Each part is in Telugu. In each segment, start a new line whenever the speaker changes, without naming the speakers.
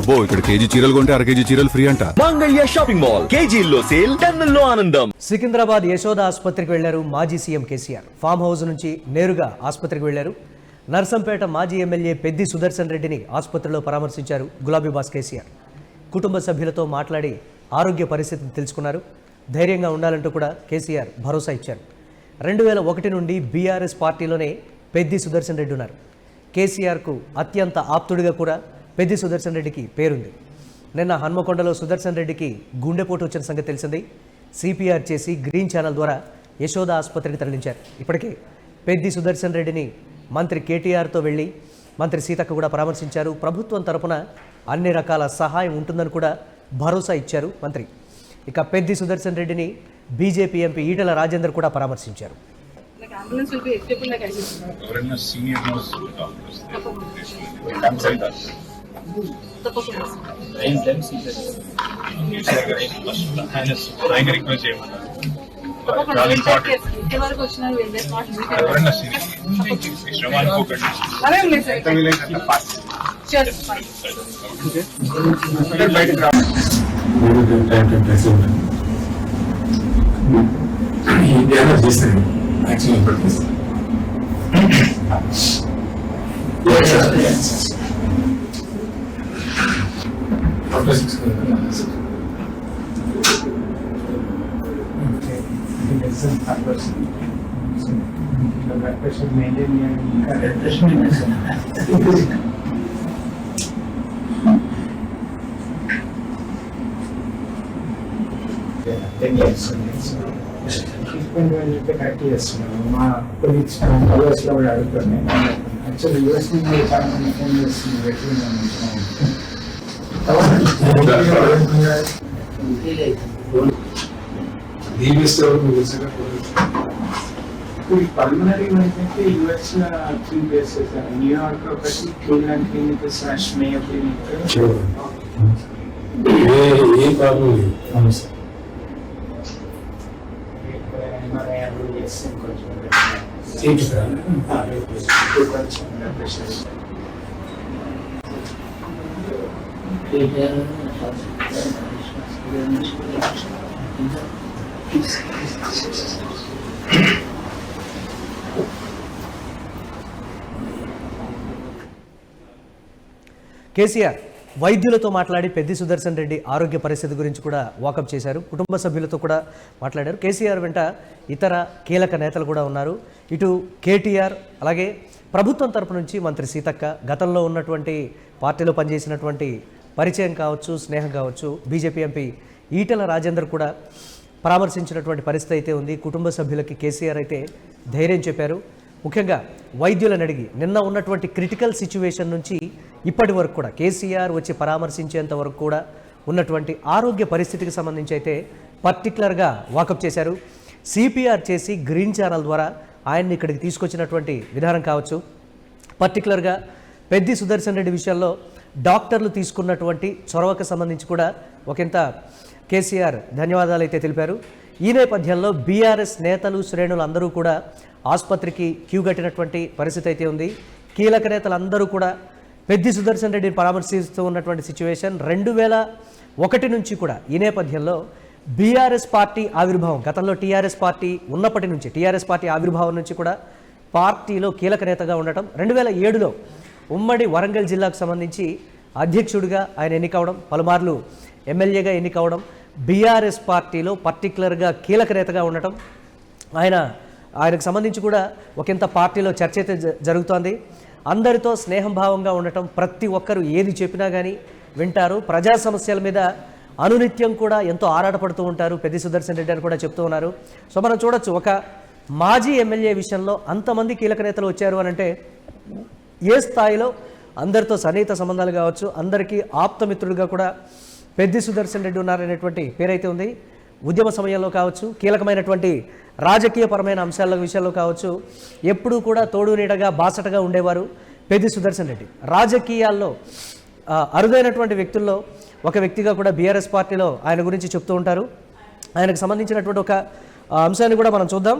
అబ్బో ఇక్కడ కేజీ చీరలు కొంటే అర కేజీ చీరలు ఫ్రీ అంట.
మంగళ్య షాపింగ్ మాల్, కేజీల్లో సేల్, టన్నుల్లో ఆనందం.
సికింద్రాబాద్ యశోద ఆసుపత్రికి వెళ్లారు మాజీ సీఎం కేసీఆర్. ఫామ్ హౌస్ నుంచి నేరుగా ఆసుపత్రికి వెళ్లారు. నర్సంపేట మాజీ ఎమ్మెల్యే పెద్ది సుదర్శన్ రెడ్డిని ఆసుపత్రిలో పరామర్శించారు గులాబీబాస్ కేసీఆర్. కుటుంబ సభ్యులతో మాట్లాడి ఆరోగ్య పరిస్థితిని తెలుసుకున్నారు. ధైర్యంగా ఉండాలంటూ కూడా కేసీఆర్ భరోసా ఇచ్చారు. 2001 నుండి బీఆర్ఎస్ పార్టీలోనే పెద్ది సుదర్శన్ రెడ్డి ఉన్నారు. కేసీఆర్కు అత్యంత ఆప్తుడిగా కూడా పెద్ది సుదర్శన్ రెడ్డికి పేరుంది. నిన్న హన్మకొండలో సుదర్శన్ రెడ్డికి గుండెపోటు వచ్చిన సంగతి తెలిసింది. సిపిఆర్ చేసి గ్రీన్ ఛానల్ ద్వారా యశోద ఆసుపత్రికి తరలించారు. ఇప్పటికే పెద్ది సుదర్శన్ రెడ్డిని మంత్రి కేటీఆర్తో వెళ్ళి మంత్రి సీతక్క కూడా పరామర్శించారు. ప్రభుత్వం తరపున అన్ని రకాల సహాయం ఉంటుందని కూడా భరోసా ఇచ్చారు మంత్రి. ఇక పెద్ది సుదర్శన్ రెడ్డిని బీజేపీ ఎంపీ ఈటల రాజేందర్ కూడా పరామర్శించారు.
కరెక్ట్ చేస్తున్నాను. మా కొలీగ్స్ ఫాలోవర్స్లో కూడా అడుగుతున్నాను. యాక్చువల్లీ యూఎస్ నుంచి చాలా మంది ఫోన్ చేస్తున్నారు. పల్మనరీ ఏంటంటే యూఎస్ 3 ప్లేసెస్, న్యూయార్క్ ఒకటి, క్లీవ్లాండ్ క్లినిక్ / మేయో క్లినిక్.
ఏ ప్రాబ్లం లేదు.
అవును సార్. కొంచెం
కేసీఆర్ వైద్యులతో మాట్లాడి పెద్ది సుదర్శన్ రెడ్డి ఆరోగ్య పరిస్థితి గురించి కూడా వాకప్ చేశారు. కుటుంబ సభ్యులతో కూడా మాట్లాడారు. కేసీఆర్ వెంట ఇతర కీలక నేతలు కూడా ఉన్నారు. ఇటు కేటీఆర్, అలాగే ప్రభుత్వం తరపు నుంచి మంత్రి సీతక్క, గతంలో ఉన్నటువంటి పార్టీలో పనిచేసినటువంటి పరిచయం కావచ్చు, స్నేహం కావచ్చు, బీజేపీ ఎంపీ ఈటల రాజేందర్ కూడా పరామర్శించినటువంటి పరిస్థితి అయితే ఉంది. కుటుంబ సభ్యులకి కేసీఆర్ అయితే ధైర్యం చెప్పారు. ముఖ్యంగా వైద్యులను అడిగి నిన్న ఉన్నటువంటి క్రిటికల్ సిచ్యువేషన్ నుంచి ఇప్పటి వరకు కూడా కేసీఆర్ వచ్చి పరామర్శించేంత వరకు కూడా ఉన్నటువంటి ఆరోగ్య పరిస్థితికి సంబంధించి అయితే పర్టికులర్గా వాకప్ చేశారు. సిపిఆర్ చేసి గ్రీన్ ఛానల్ ద్వారా ఆయన్ని ఇక్కడికి తీసుకొచ్చినటువంటి విధానం కావచ్చు, పర్టికులర్గా పెద్ది సుదర్శన్ రెడ్డి విషయంలో డాక్టర్లు తీసుకున్నటువంటి చొరవకు సంబంధించి కూడా ఒకంత కేసీఆర్ ధన్యవాదాలు అయితే తెలిపారు. ఈ నేపథ్యంలో బీఆర్ఎస్ నేతలు, శ్రేణులు అందరూ కూడా ఆసుపత్రికి క్యూ కట్టినటువంటి పరిస్థితి అయితే ఉంది. కీలక నేతలందరూ కూడా పెద్ది సుదర్శన్ రెడ్డిని పరామర్శిస్తూ ఉన్నటువంటి సిచ్యువేషన్. 2001 నుంచి కూడా ఈ నేపథ్యంలో బీఆర్ఎస్ పార్టీ ఆవిర్భావం, గతంలో టీఆర్ఎస్ పార్టీ ఉన్నప్పటి నుంచి టీఆర్ఎస్ పార్టీ ఆవిర్భావం నుంచి కూడా పార్టీలో కీలక నేతగా ఉండటం, 2007లో ఉమ్మడి వరంగల్ జిల్లాకు సంబంధించి అధ్యక్షుడిగా ఆయన ఎన్నికవడం, పలుమార్లు ఎమ్మెల్యేగా ఎన్నికవడం, బీఆర్ఎస్ పార్టీలో పర్టికులర్గా కీలక నేతగా ఉండటం, ఆయనకు సంబంధించి కూడా ఒకంత పార్టీలో చర్చ అయితే జరుగుతోంది. అందరితో స్నేహం భావంగా ఉండటం, ప్రతి ఒక్కరు ఏది చెప్పినా కానీ వింటారు. ప్రజా సమస్యల మీద అనునిత్యం కూడా ఎంతో ఆరాటపడుతూ ఉంటారు పెద్ది సుదర్శన్ రెడ్డి అని కూడా చెప్తూ ఉన్నారు. సో మనం చూడొచ్చు, ఒక మాజీ ఎమ్మెల్యే విషయంలో అంతమంది కీలక నేతలు వచ్చారు అని అంటే ఏ స్థాయిలో అందరితో సన్నిహిత సంబంధాలు కావచ్చు, అందరికీ ఆప్తమిత్రుడిగా కూడా పెద్ది సుదర్శన్ రెడ్డి ఉన్నారనేటువంటి పేరైతే ఉంది. ఉద్యమ సమయంలో కావచ్చు, కీలకమైనటువంటి రాజకీయపరమైన అంశాల విషయాల్లో కావచ్చు, ఎప్పుడూ కూడా తోడు నీడగా బాసటగా ఉండేవారు పెద్ది సుదర్శన్ రెడ్డి. రాజకీయాల్లో అరుదైనటువంటి వ్యక్తుల్లో ఒక వ్యక్తిగా కూడా బీఆర్ఎస్ పార్టీలో ఆయన గురించి చెప్తూ ఉంటారు. ఆయనకు సంబంధించినటువంటి ఒక అంశాన్ని కూడా మనం చూద్దాం.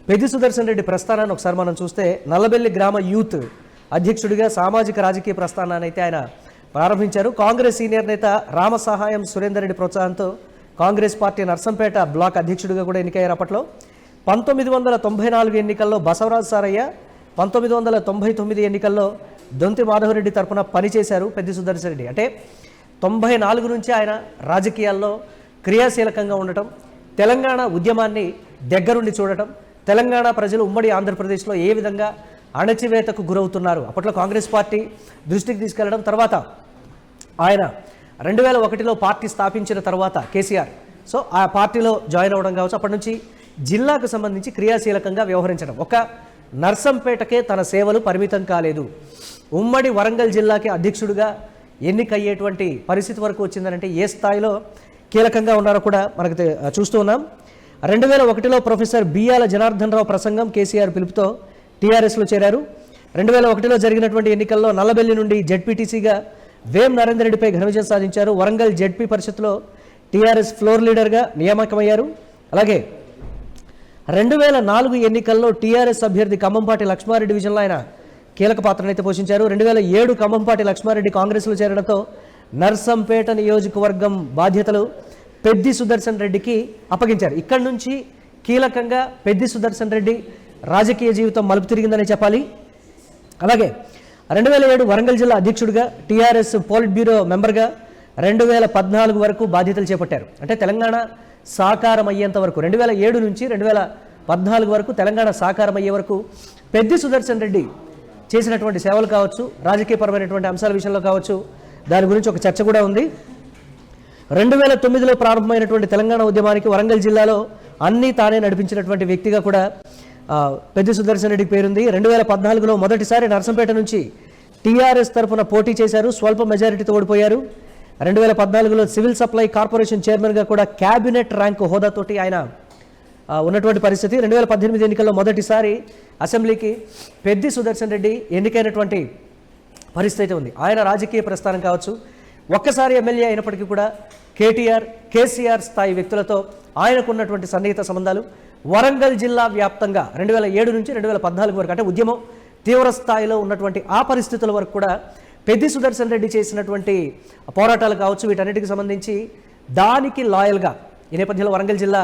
పెద్ది సుదర్శన్ రెడ్డి ప్రస్థానాన్ని ఒకసారి మనం చూస్తే, నల్లబెల్లి గ్రామ యూత్ అధ్యక్షుడిగా సామాజిక రాజకీయ ప్రస్థానాన్ని అయితే ఆయన ప్రారంభించారు. కాంగ్రెస్ సీనియర్ నేత రామసహాయం సురేందర్ రెడ్డి ప్రోత్సాహంతో కాంగ్రెస్ పార్టీ నర్సంపేట బ్లాక్ అధ్యక్షుడిగా కూడా ఎన్నికయ్యారు. అప్పట్లో 1994 ఎన్నికల్లో బసవరాజు సారయ్య, 1999 ఎన్నికల్లో దొంతి మాధవరెడ్డి తరపున పనిచేశారు పెద్ది సుదర్శన్ రెడ్డి. అంటే 94 నుంచి ఆయన రాజకీయాల్లో క్రియాశీలకంగా ఉండటం, తెలంగాణ ఉద్యమాన్ని దగ్గరుండి చూడటం, తెలంగాణ ప్రజలు ఉమ్మడి ఆంధ్రప్రదేశ్లో ఏ విధంగా అణచివేతకు గురవుతున్నారు అప్పట్లో కాంగ్రెస్ పార్టీ దృష్టికి తీసుకెళ్లడం, తర్వాత ఆయన 2001లో పార్టీ స్థాపించిన తర్వాత కేసీఆర్ ఆ పార్టీలో జాయిన్ అవ్వడం కావచ్చు. అప్పటి నుంచి జిల్లాకు సంబంధించి క్రియాశీలకంగా వ్యవహరించడం, ఒక నర్సంపేటకే తన సేవలు పరిమితం కాలేదు. ఉమ్మడి వరంగల్ జిల్లాకి అధ్యక్షుడిగా ఎన్నికయ్యేటువంటి పరిస్థితి వరకు వచ్చిందనంటే ఏ స్థాయిలో కీలకంగా ఉన్నారో కూడా మనకు చూస్తూ ఉన్నాం. 2001లో ప్రొఫెసర్ బియ్యాల జనార్దన్ రావు ప్రసంగం కేసీఆర్ పిలుపుతో టీఆర్ఎస్లో చేరారు. 2001లో జరిగినటువంటి ఎన్నికల్లో నల్లబెల్లి నుండి జెడ్పీటీసీగా వేం నరేందర్ రెడ్డిపై ఘన విజయం సాధించారు. వరంగల్ జెడ్పీ పరిషత్లో టీఆర్ఎస్ ఫ్లోర్ లీడర్గా నియామకమయ్యారు. అలాగే 2004 ఎన్నికల్లో టీఆర్ఎస్ అభ్యర్థి ఖమ్మంపాటి లక్ష్మారెడ్డి డివిజన్లో ఆయన కీలక పాత్రనైతే పోషించారు. 2007 ఖమ్మంపాటి లక్ష్మారెడ్డి కాంగ్రెస్లో చేరడంతో నర్సంపేట నియోజకవర్గం బాధ్యతలు పెద్ది సుదర్శన్ రెడ్డికి అప్పగించారు. ఇక్కడి నుంచి కీలకంగా పెద్ది సుదర్శన్ రెడ్డి రాజకీయ జీవితం మలుపు తిరిగిందని చెప్పాలి. అలాగే 2007 వరంగల్ జిల్లా అధ్యక్షుడిగా, టీఆర్ఎస్ పోలిట్ బ్యూరో మెంబర్గా 2014 వరకు బాధ్యతలు చేపట్టారు. అంటే తెలంగాణ సాకారం అయ్యేంత వరకు 2007 నుంచి 2014 వరకు తెలంగాణ సాకారం అయ్యే వరకు పెద్ది సుదర్శన్ రెడ్డి చేసినటువంటి సేవలు కావచ్చు, రాజకీయపరమైనటువంటి అంశాల విషయంలో కావచ్చు, దాని గురించి ఒక చర్చ కూడా ఉంది. 2009లో ప్రారంభమైనటువంటి తెలంగాణ ఉద్యమానికి వరంగల్ జిల్లాలో అన్నీ తానే నడిపించినటువంటి వ్యక్తిగా కూడా పెద్ది సుదర్శన్ రెడ్డికి పేరుంది. 2014లో మొదటిసారి నర్సంపేట నుంచి టీఆర్ఎస్ తరఫున పోటీ చేశారు, స్వల్ప మెజారిటీతో ఓడిపోయారు. 2014లో సివిల్ సప్లై కార్పొరేషన్ చైర్మన్గా కూడా క్యాబినెట్ ర్యాంకు హోదాతోటి ఆయన ఉన్నటువంటి పరిస్థితి. 2018 ఎన్నికల్లో మొదటిసారి అసెంబ్లీకి పెద్ది సుదర్శన్ రెడ్డి ఎన్నికైనటువంటి పరిస్థితి ఉంది. ఆయన రాజకీయ ప్రస్థానం కావచ్చు, ఒక్కసారి ఎమ్మెల్యే అయినప్పటికీ కూడా కేసీఆర్ స్థాయి వ్యక్తులతో ఆయనకు ఉన్నటువంటి సన్నిహిత సంబంధాలు వరంగల్ జిల్లా వ్యాప్తంగా 2007 నుంచి 2014 వరకు, అంటే ఉద్యమం తీవ్ర స్థాయిలో ఉన్నటువంటి ఆ పరిస్థితుల వరకు కూడా పెద్ది సుదర్శన్ రెడ్డి చేసినటువంటి పోరాటాలు కావచ్చు, వీటన్నిటికి సంబంధించి దానికి లాయల్గా ఈ నేపథ్యంలో వరంగల్ జిల్లా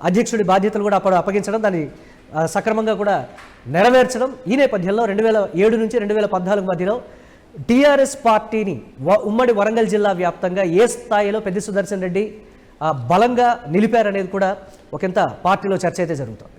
అధ్యక్షుడి బాధ్యతలు కూడా అప్పుడు అప్పగించడం, దాన్ని సక్రమంగా కూడా నెరవేర్చడం. ఈ నేపథ్యంలో 2007 నుంచి 2014 మధ్యలో టీఆర్ఎస్ పార్టీని ఉమ్మడి వరంగల్ జిల్లా వ్యాప్తంగా ఏ స్థాయిలో పెద్ది సుదర్శన్ రెడ్డి బలంగా నిలిపారనేది కూడా ఒకంత పార్టీలో చర్చ అయితే జరుగుతుంది.